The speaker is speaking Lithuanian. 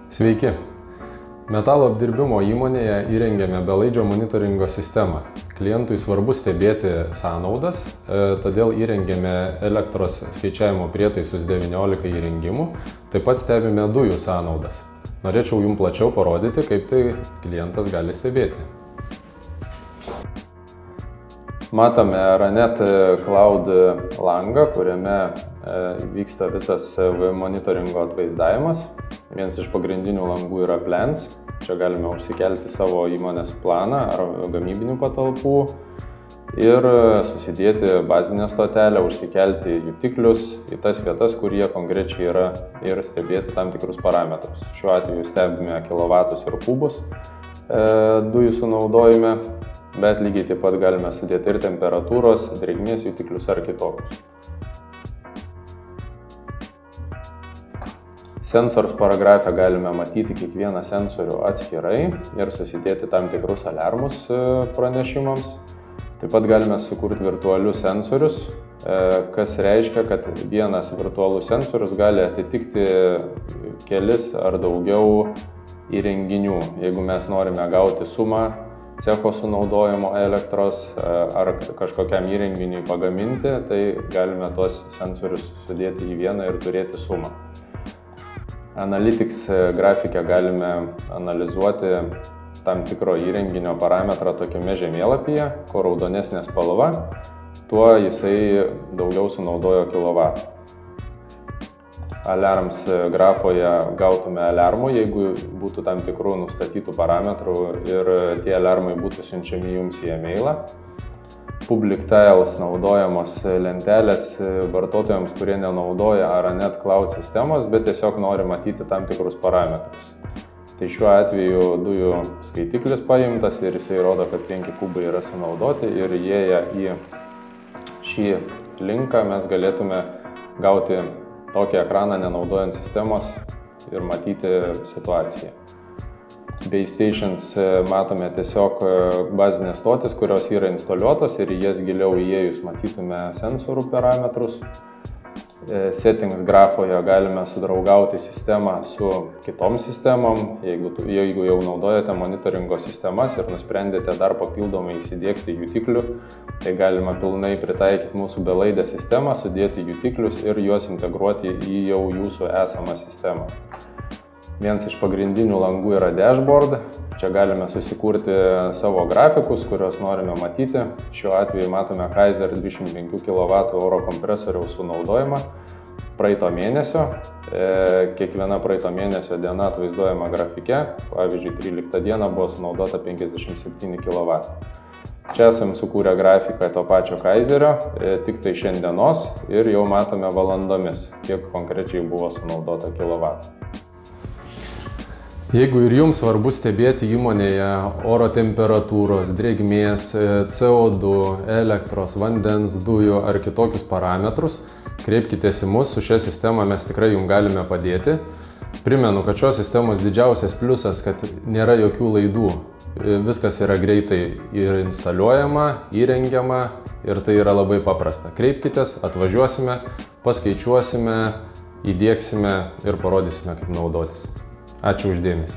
Sveiki! Metalo apdirbimo įmonėje įrengėme belaidžio monitoringo sistemą. Klientui svarbu stebėti sąnaudas, todėl įrengėme elektros skaičiavimo prietaisus 19 įrengimų, taip pat stebime dujų sąnaudas. Norėčiau jums plačiau parodyti, kaip tai klientas gali stebėti. Matome Ranet Cloud langą, kuriame vyksta visas monitoringo atvaizdavimas. Vienas iš pagrindinių langų yra Plans. Čia galime užsikelti savo įmonės planą ar gamybinių patalpų ir susidėti bazinę stotelę, užsikelti jutiklius į tas vietas, kur jie konkrečiai yra ir stebėti tam tikrus parametrus. Šiuo atveju stebime kilovatus ir kubus dujų sunaudojime, bet lygiai taip pat galime sudėti ir temperatūros, drėgmės jutiklius ar kitokius. Sensors paragrafe galime matyti kiekvieną sensorių atskirai ir susidėti tam tikrus aliarmus pranešimams. Taip pat galime sukurti virtualius sensorius, kas reiškia, kad vienas virtualus sensorius gali atitikti kelis ar daugiau įrenginių. Jeigu mes norime gauti sumą cecho sunaudojimo elektros ar kažkokiam įrenginiui pagaminti, tai galime tuos sensorius sudėti į vieną ir turėti sumą. Analytics grafike galime analizuoti tam tikro įrenginio parametrą tokiame žemėlapyje, kuo raudonesnė spalva, tuo jisai daugiau sunaudojo kilovatų. Alarms grafoje gautume alarmų, jeigu būtų tam tikrų nustatytų parametrų ir tie alarmai būtų siunčiami jums į e-mailą. Public Tiles naudojamos lentelės vartotojams, kurie nenaudoja Ranet Cloud sistemos, bet tiesiog nori matyti tam tikrus parametrus. Tai šiuo atveju dujų skaitiklis paimtas ir jisai rodo, kad 5 kubai yra sunaudoti ir įėję į šį linką mes galėtume gauti tokį ekraną nenaudojant sistemos ir matyti situaciją. Base Stations matome tiesiog bazinės stotis, kurios yra instaliuotos ir į jas giliau įėjus matytume sensorų parametrus. Settings grafoje galime sudraugauti sistemą su kitom sistemom. Jeigu jau naudojate monitoringo sistemas ir nusprendėte dar papildomai įsidėkti jutiklių, tai galima pilnai pritaikyti mūsų belaidę sistemą, sudėti jutiklius ir juos integruoti į jau jūsų esamą sistemą. Vienas iš pagrindinių langų yra dashboard. Čia galime susikurti savo grafikus, kuriuos norime matyti. Šiuo atveju matome Kaiser 25 kW oro kompresoriaus sunaudojimą praeito mėnesio. Kiekviena praeito mėnesio diena atvaizduojama grafike. Pavyzdžiui, 13 dieną buvo sunaudota 57 kW. Čia esame sukūrę grafiką to pačio Kaiserio, tik tai šiandienos ir jau matome valandomis, kiek konkrečiai buvo sunaudota kilovatų. Jeigu ir jums svarbu stebėti įmonėje oro temperatūros, drėgmės, CO2, elektros, vandens, dujų ar kitokius parametrus, kreipkitės į mus, su šia sistema mes tikrai jums galime padėti. Primenu, kad šios sistemos didžiausias pliusas, kad nėra jokių laidų. Viskas yra greitai ir instaliuojama, įrengiama ir tai yra labai paprasta. Kreipkitės, atvažiuosime, paskaičiuosime, įdiegsime ir parodysime, kaip naudotis. Ačiū už dėmesį.